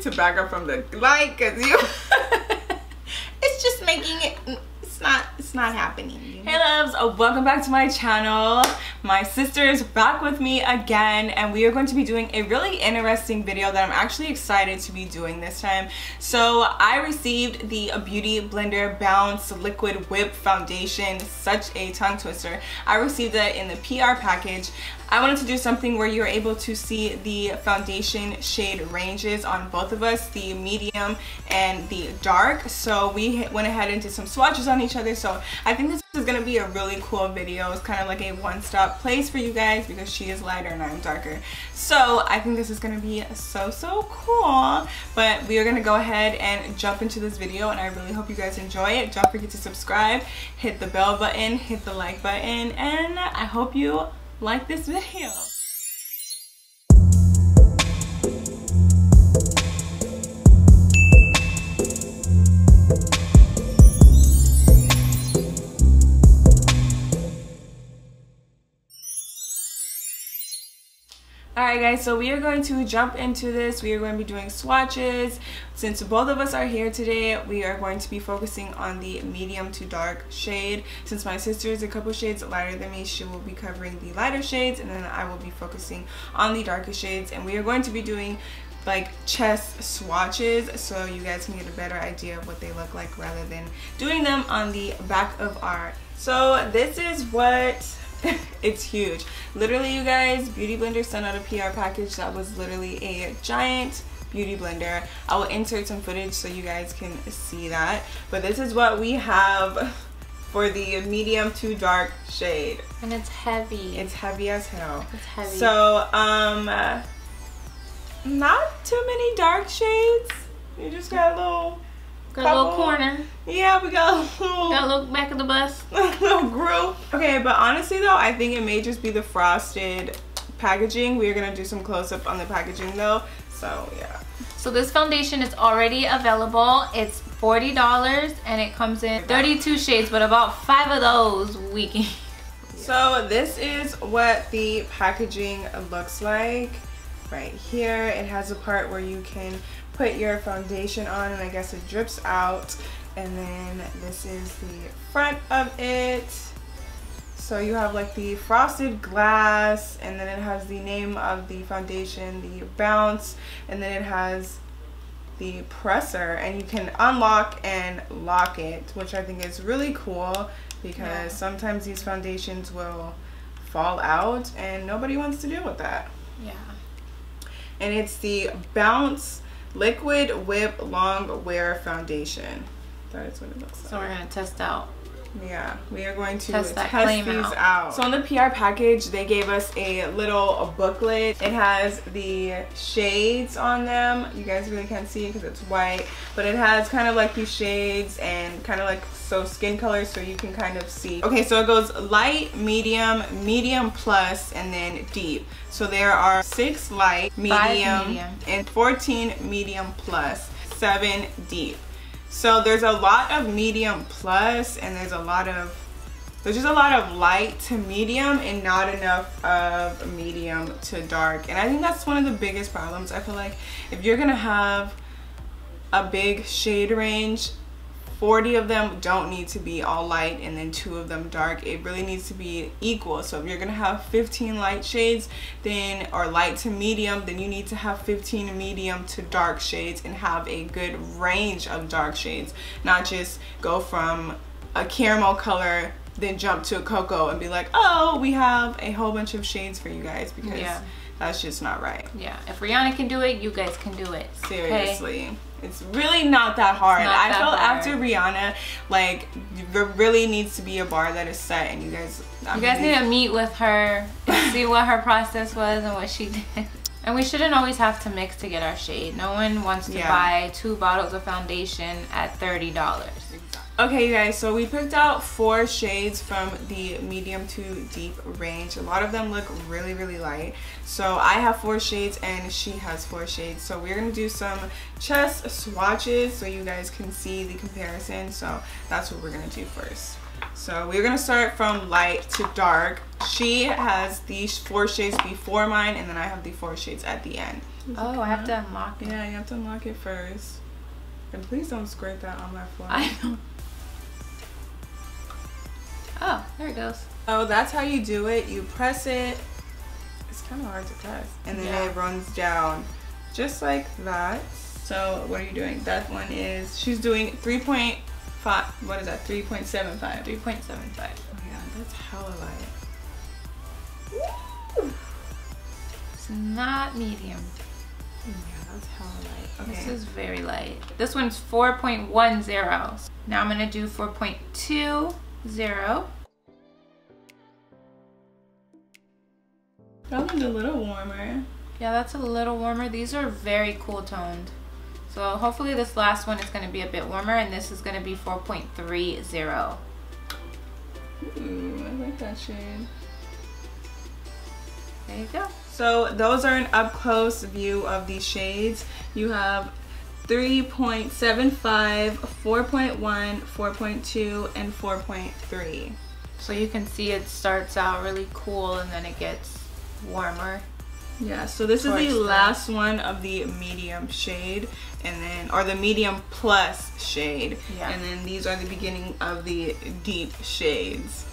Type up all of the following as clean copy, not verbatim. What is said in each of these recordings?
to back up from the light because you it's just making it, it's not happening. You know? Hey loves, welcome back to my channel. My sister is back with me again, and we are going to be doing a really interesting video that I'm actually excited to be doing this time. So I received the Beauty Blender Bounce Liquid Whip Foundation, such a tongue twister. I received it in the PR package. I wanted to do something where you're able to see the foundation shade ranges on both of us, the medium and the dark. So we went ahead and did some swatches on each other. So I think this is going to be a really cool video. It's kind of like a one-stop place for you guys because she is lighter and I'm darker. So I think this is going to be so cool. But we are going to go ahead and jump into this video, and I really hope you guys enjoy it. Don't forget to subscribe, hit the bell button, hit the like button, and I hope you like this video. Alright guys, so we are going to jump into this. We are going to be doing swatches. Since both of us are here today, we are going to be focusing on the medium to dark shade. Since my sister is a couple shades lighter than me, she will be covering the lighter shades, and then I will be focusing on the darker shades. And we are going to be doing like chest swatches so you guys can get a better idea of what they look like rather than doing them on the back of our. So this is what it's huge. Literally, you guys, Beauty Blender sent out a PR package that was literally a giant beauty blender. I will insert some footage so you guys can see that. But this is what we have for the medium to dark shade. And it's heavy. It's heavy as hell. It's heavy. So, not too many dark shades. You just got a little corner. Yeah, we got a little back of the bus. A little group. Okay, but honestly though, I think it may just be the frosted packaging. We're gonna do some close-up on the packaging though. So yeah. So this foundation is already available. It's $40 and it comes in 32 shades, but about 5 of those we can. So this is what the packaging looks like. Right here, it has a part where you can put your foundation on, and I guess it drips out, and then this is the front of it. So you have like the frosted glass, and then it has the name of the foundation, the Bounce, and then it has the presser, and you can unlock and lock it, which I think is really cool because sometimes these foundations will fall out and nobody wants to deal with that. Yeah. And it's the Bounce Liquid Whip Long Wear Foundation. That is what it looks like. So we're gonna test out. Yeah, we are going to test these out. So on the PR package, they gave us a little booklet. It has the shades on them. You guys really can't see it because it's white, but it has kind of like these shades and kind of like skin colors, so you can kind of see. Okay, so it goes light, medium, medium plus, and then deep. So there are 6 light, medium, and 14 medium plus, 7 deep. So there's a lot of medium plus, and there's just a lot of light to medium and not enough of medium to dark. And I think that's one of the biggest problems. I feel like if you're gonna have a big shade range, 40 of them don't need to be all light and then 2 of them dark. It really needs to be equal. So if you're gonna have 15 light shades, then, or light to medium, then you need to have 15 medium to dark shades and have a good range of dark shades, not just go from a caramel color then jump to a cocoa and be like, oh, we have a whole bunch of shades for you guys, because that's just not right. Yeah, if Rihanna can do it, you guys can do it. Seriously. Okay? It's really not that hard. I felt after Rihanna, like, there really needs to be a bar that is set, and you guys need to meet with her and see what her process was and what she did. And we shouldn't always have to mix to get our shade. No one wants to buy 2 bottles of foundation at $30. Okay, you guys, so we picked out 4 shades from the medium to deep range. A lot of them look really light. So I have 4 shades and she has 4 shades. So we're gonna do some chest swatches so you guys can see the comparison. So that's what we're gonna do first. So we're gonna start from light to dark. She has these 4 shades before mine, and then I have the 4 shades at the end. Oh, I have to unlock it. Yeah, you have to unlock it first. And please don't squirt that on my floor. I know. Oh, there it goes. Oh, that's how you do it. You press it. It's kind of hard to press. And then it runs down just like that. So what are you doing? That one is, she's doing 3.5. What is that? 3.75. 3.75. Oh yeah, that's hella light. Woo! It's not medium. Yeah, that's hella light. Okay. This is very light. This one's 4.10. Now I'm gonna do 4.20. That one's a little warmer. Yeah, that's a little warmer. These are very cool toned. So hopefully this last one is gonna be a bit warmer, and this is gonna be 4.30. Ooh, I like that shade. There you go. So those are an up close view of these shades. You have 3.75, 4.1, 4.2, and 4.3. So you can see it starts out really cool and then it gets warmer. Yeah, so this is the last one of the medium shade, and then, or the medium plus shade. Yeah. And then these are the beginning of the deep shades.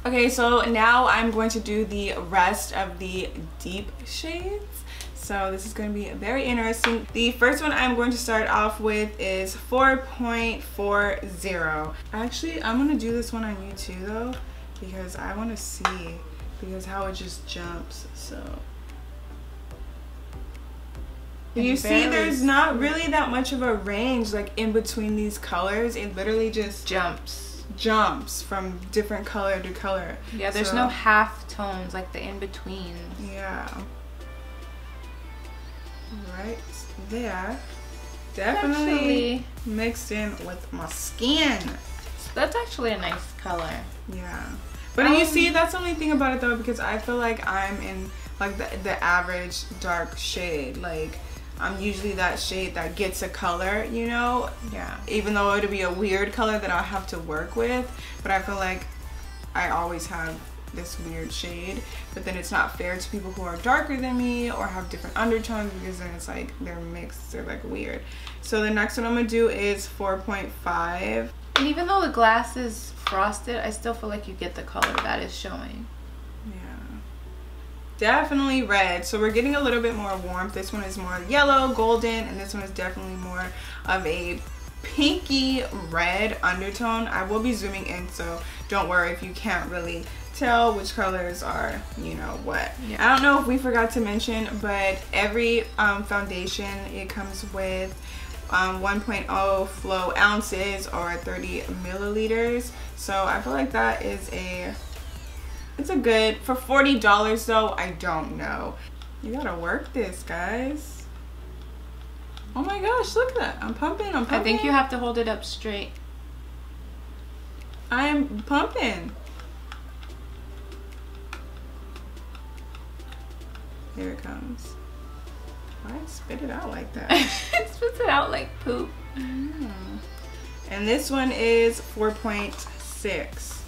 Okay, so now I'm going to do the rest of the deep shades. So this is going to be very interesting. The first one I'm going to start off with is 4.40. Actually, I'm going to do this one on you too though, because I want to see how it just jumps. So you see there's not really that much of a range like in between these colors. It literally just jumps from different color to color. Yeah, there's no half tones like the in between. Yeah, right there, definitely mixed in with my skin. That's actually a nice color. Yeah, but you see, that's the only thing about it though, because I feel like I'm in like the average dark shade. Like I'm usually that shade that gets a color, you know? Yeah. Even though it'll be a weird color that I'll have to work with, but I feel like I always have this weird shade. But then it's not fair to people who are darker than me or have different undertones, because then it's like they're mixed, they're like weird. So the next one I'm gonna do is 4.5. And even though the glass is frosted, I still feel like you get the color that is showing. Yeah, definitely red. So we're getting a little bit more warmth. This one is more yellow, golden, and this one is definitely more of a pinky red undertone. I will be zooming in, so don't worry if you can't really tell which colors are, you know what. Yeah. I don't know if we forgot to mention, but every foundation, it comes with 1.0 flow ounces or 30 milliliters. So I feel like that is it's a good, for $40 though, I don't know. You gotta work this, guys. Oh my gosh, look at that. I'm pumping. I think you have to hold it up straight. I'm pumping. Here it comes. Why spit it out like that? It spits it out like poop. And this one is 4.6.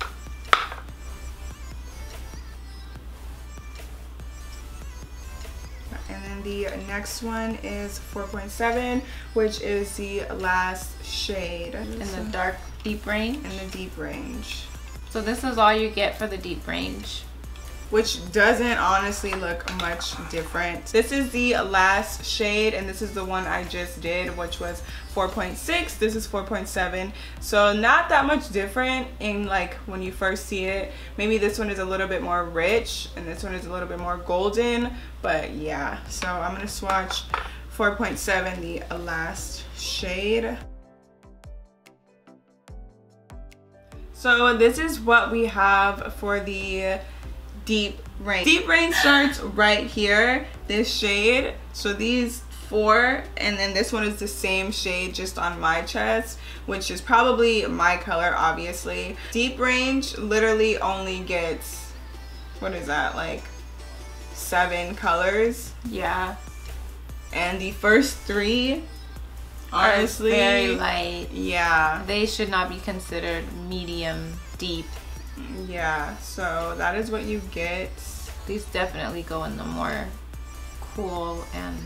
And then the next one is 4.7, which is the last shade. In the dark deep range? In the deep range. So this is all you get for the deep range, which doesn't honestly look much different. This is the last shade, and this is the one I just did, which was 4.6. This is 4.7. So not that much different in like when you first see it. Maybe this one is a little bit more rich and this one is a little bit more golden, but yeah. So I'm gonna swatch 4.7, the last shade. So this is what we have for the deep range. Deep range starts right here, this shade. So these four, and then this one is the same shade just on my chest, which is probably my color, obviously. Deep range literally only gets, what is that, like 7 colors? Yeah. And the first 3, honestly, are very light. Yeah. They should not be considered medium deep. Yeah, so that is what you get. These definitely go in the more cool and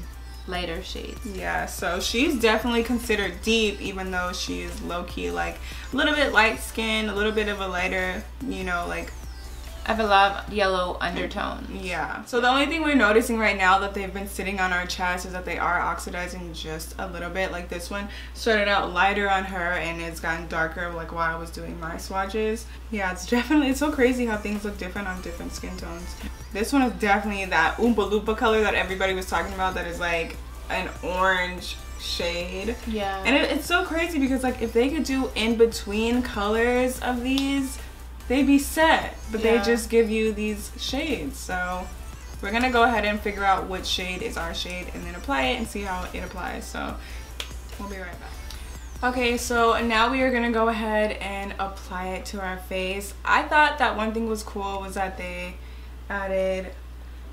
lighter shades. Yeah, so she's definitely considered deep, even though she is low-key like a little bit light skin, a little bit of a lighter, you know, like I have a lot of yellow undertones. Yeah. So the only thing we're noticing right now that they've been sitting on our chest is that they are oxidizing just a little bit. Like this one started out lighter on her and it's gotten darker like while I was doing my swatches. Yeah, it's so crazy how things look different on different skin tones. This one is definitely that Oompa Loompa color that everybody was talking about, that is like an orange shade. Yeah. And it's so crazy because like if they could do in between colors of these, they'd be set, but they just give you these shades. So we're gonna go ahead and figure out which shade is our shade and then apply it and see how it applies. So we'll be right back. Okay, so now we are gonna go ahead and apply it to our face. I thought that one thing was cool was that they added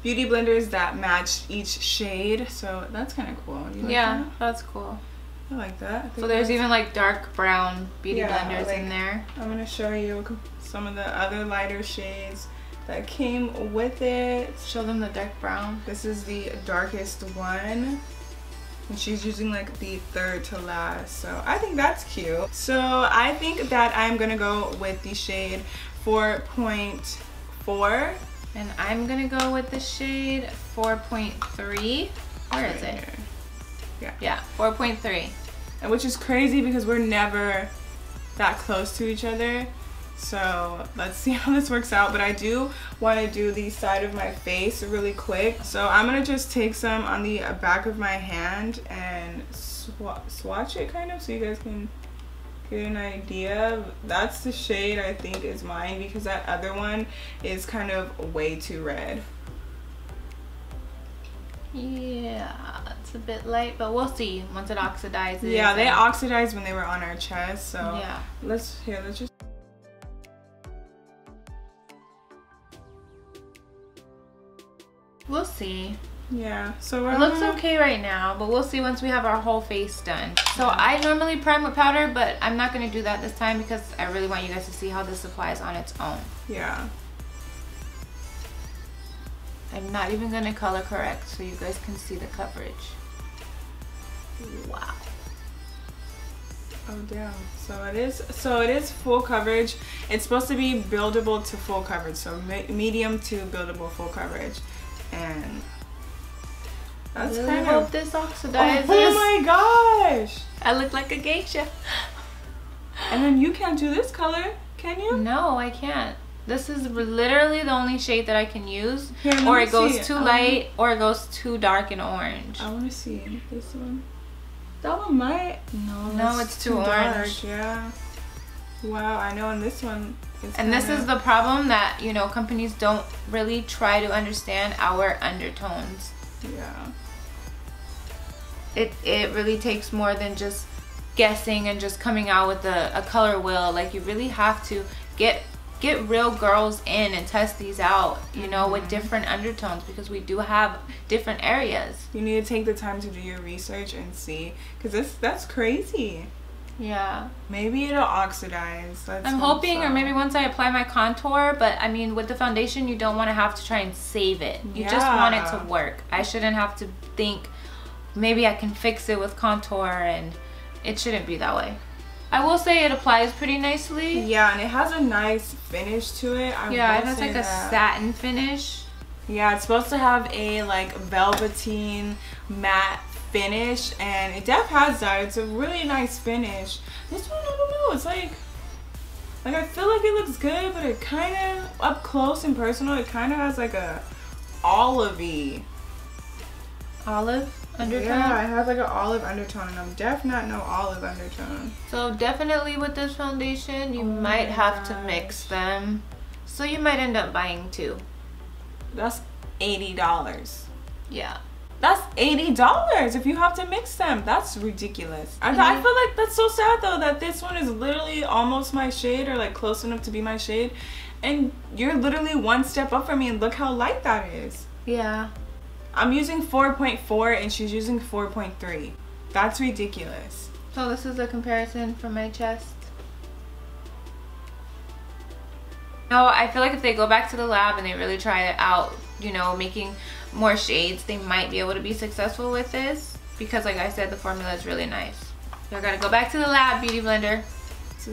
beauty blenders that matched each shade, so that's kind of cool. You like that? That's cool. I like that. So there's even like dark brown beauty blenders like, in there. I'm gonna show you some of the other lighter shades that came with it. Show them the dark brown. This is the darkest one, and she's using like the third to last, so I think that's cute. So I think that I'm gonna go with the shade 4.4, and I'm gonna go with the shade 4.3. Where is it? Yeah, 4.3. And which is crazy because we're never that close to each other. So let's see how this works out. But I do want to do the side of my face really quick. So I'm going to just take some on the back of my hand and swatch it kind of so you guys can get an idea. That's the shade I think is mine because that other one is kind of way too red. Yeah, it's a bit light, but we'll see once it oxidizes. Yeah, they oxidized when they were on our chest, so yeah. Let's just. We'll see. Yeah, so it looks okay right now, but we'll see once we have our whole face done. So I normally prime with powder, but I'm not going to do that this time because I really want you guys to see how this applies on its own. Yeah. I'm not even going to color correct so you guys can see the coverage. Wow. Oh damn. So it is full coverage. It's supposed to be buildable to full coverage, so medium to buildable full coverage. And that's really kind hope of this oxidizes. Oh my gosh. I look like a geisha. And then you can't do this color, can you? No, I can't. This is literally the only shade that I can use. Here, or it goes too light or it goes too dark and orange. I want to see this one. That one might. No, it's too orange. Dark, yeah. Wow, I know on this one. And this is the problem that, you know, companies don't really try to understand our undertones. Yeah. It really takes more than just guessing and just coming out with a color wheel. Like you really have to get real girls in and test these out, you know, with different undertones because we do have different areas. You need to take the time to do your research and see, because that's crazy. Yeah. Maybe it'll oxidize. I'm hoping, or maybe once I apply my contour, but I mean with the foundation you don't want to have to try and save it. You just want it to work. I shouldn't have to think maybe I can fix it with contour, and it shouldn't be that way. I will say it applies pretty nicely. Yeah, and it has a nice finish to it. Yeah, it has like a satin finish. Yeah, it's supposed to have a like velveteen matte finish, and it definitely has that. It's a really nice finish. This one, I don't know, it's like I feel like it looks good, but it kind of, up close and personal, it kind of has like a olive-y. Olive undertone? Yeah, it has like an olive undertone, and I'm definitely not no olive undertone. So definitely with this foundation, you might have to mix them. So you might end up buying two. That's $80. Yeah. That's $80 if you have to mix them. That's ridiculous. I feel like that's so sad though, that this one is literally almost my shade, or like close enough to be my shade, and you're literally one step up from me, and look how light that is. Yeah. I'm using 4.4 and she's using 4.3. That's ridiculous. So this is a comparison from my chest. No, I feel like if they go back to the lab and they really try it out, you know, making more shades, they might be able to be successful with this, because like I said, the formula is really nice. So I gotta go back to the lab, Beauty Blender.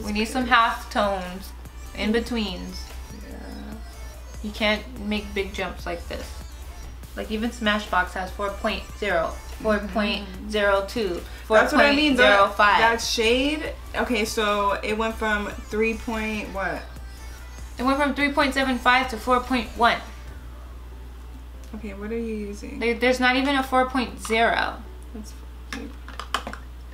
We need some half tones, in betweens. Yeah. You can't make big jumps like this. Like even Smashbox has 4.0, 4.02, 4.05. That's what I mean. That shade. Okay, so it went from 3 point what? It went from 3.75 to 4.1. Okay, what are you using? There's not even a 4.0.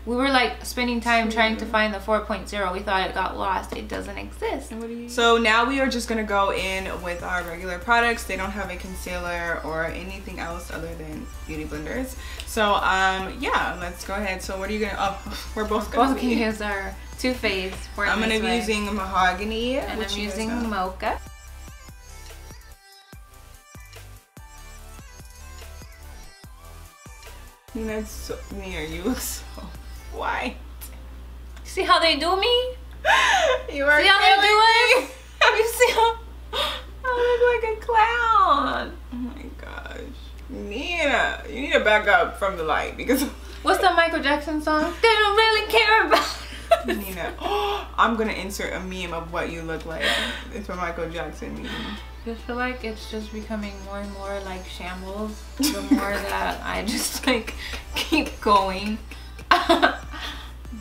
We were like spending time trying to find the 4.0. We thought it got lost. It doesn't exist. So now we are just gonna go in with our regular products. They don't have a concealer or anything else other than beauty blenders. So yeah, let's go ahead. So what are you gonna? Oh, we're both gonna use our Too Faced. I'm gonna be using Mahogany, and I'm using Mocha. That's so near. You look so white. See how they do me? You are. See how they do it? You see how I look like a clown? Oh my gosh, Nina, you need to back up from the light because. What's the Michael Jackson song? They don't really care about. Nina, I'm gonna insert a meme of what you look like. It's a Michael Jackson meme. I feel like it's just becoming more and more like shambles the more that I just like keep going.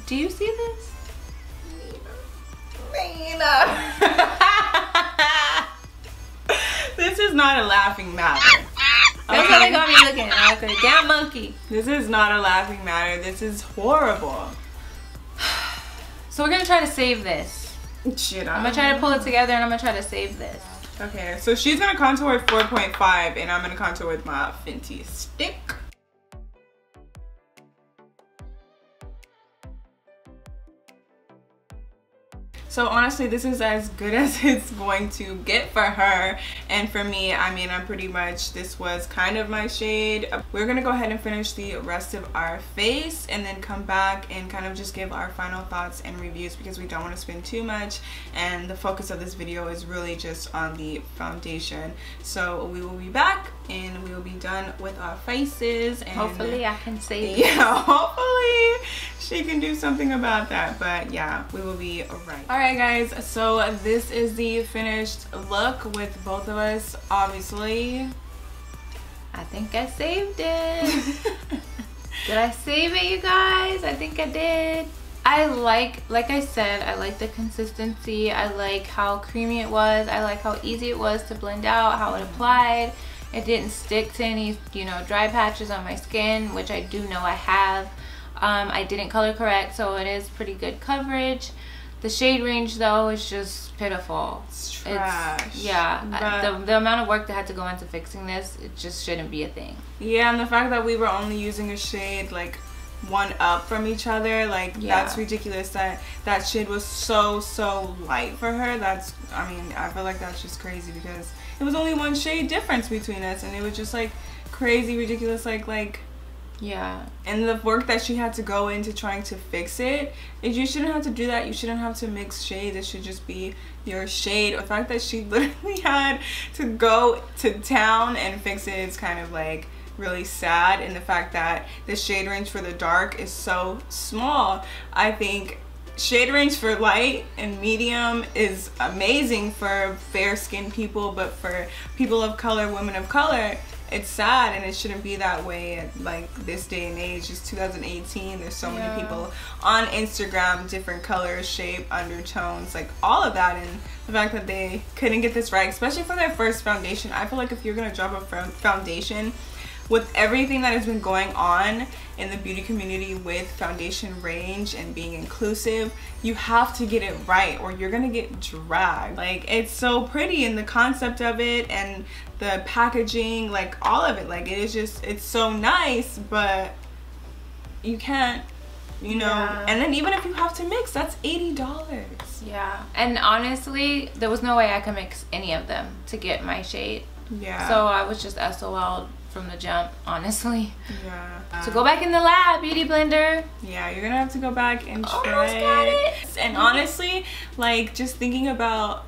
Do you see this? Nina. This is not a laughing matter. That's how they got me looking like a damn monkey. This is not a laughing matter. This is horrible. So we're gonna try to save this. Shit, I'm gonna try to pull it together and I'm gonna try to save this. Okay, so she's gonna contour with 4.5 and I'm gonna contour with my Fenty stick. So honestly, this is as good as it's going to get for her. And for me, I mean, I'm pretty much, this was kind of my shade. We're gonna go ahead and finish the rest of our face and then come back and kind of just give our final thoughts and reviews because we don't want to spend too much. And the focus of this video is really just on the foundation. So we will be back and we will be done with our faces. And hopefully I can save yeah, hopefully she can do something about that. But yeah, we will be alright. Alright guys, so this is the finished look with both of us, obviously. I think I saved it. Did I save it, you guys? I think I did. I like I said, I like the consistency. I like how creamy it was. I like how easy it was to blend out, how it applied. It didn't stick to any, you know, dry patches on my skin, which I do know I have. I didn't color correct, so it is pretty good coverage. The shade range though is just pitiful. It's trash. The amount of work that had to go into fixing this, it just shouldn't be a thing. Yeah, and the fact that we were only using a shade like one up from each other, like that's ridiculous. That shade was so light for her. That's, I mean, I feel like that's just crazy because it was only one shade difference between us and it was just like crazy ridiculous, like yeah. And the work that she had to go into trying to fix it, you shouldn't have to do that. You shouldn't have to mix shades. It should just be your shade. The fact that she literally had to go to town and fix it is kind of like really sad. And the fact that the shade range for the dark is so small. I think shade range for light and medium is amazing for fair skinned people, but for people of color, women of color, it's sad and it shouldn't be that way at like this day and age. It's 2018. There's so many people on Instagram, different colors, shape, undertones, like all of that. And the fact that they couldn't get this right, especially for their first foundation. I feel like if you're gonna drop a foundation, with everything that has been going on in the beauty community with foundation range and being inclusive, you have to get it right or you're gonna get dragged. Like, it's so pretty and the concept of it and the packaging, like all of it, like it is just, it's so nice, but you can't, you know, and then even if you have to mix, that's $80. Yeah, and honestly, there was no way I could mix any of them to get my shade. Yeah. So I was just SOL'd from the jump, honestly. Yeah. So go back in the lab, Beauty Blender. Yeah, you're gonna have to go back and try. Almost got it. And honestly, like just thinking about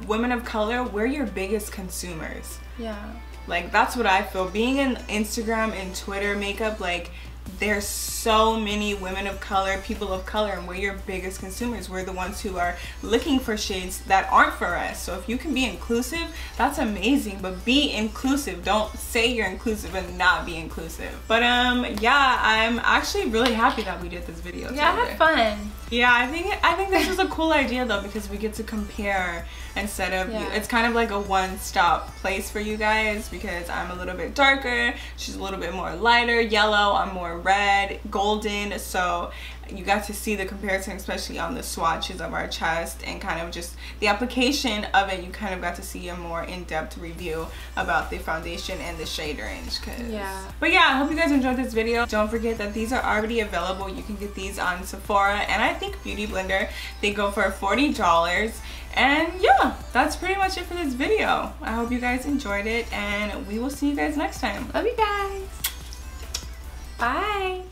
women of color, we're your biggest consumers. Yeah. Like, that's what I feel. Being in Instagram and Twitter makeup, like, there's so many women of color, people of color, and we're your biggest consumers. We're the ones who are looking for shades that aren't for us. So if you can be inclusive, that's amazing, but be inclusive. Don't say you're inclusive and not be inclusive. But yeah, I'm actually really happy that we did this video. Yeah, I had fun. Yeah, I think this is a cool idea though, because we get to compare instead of it's kind of like a one-stop place for you guys, because I'm a little bit darker, she's a little bit more lighter yellow, I'm more red, golden, so you got to see the comparison, especially on the swatches of our chest and kind of just the application of it. You kind of got to see a more in-depth review about the foundation and the shade range. But yeah, I hope you guys enjoyed this video. Don't forget that these are already available. You can get these on Sephora and I think Beauty Blender. They go for $40. And yeah, that's pretty much it for this video. I hope you guys enjoyed it and we will see you guys next time. Love you guys. Bye.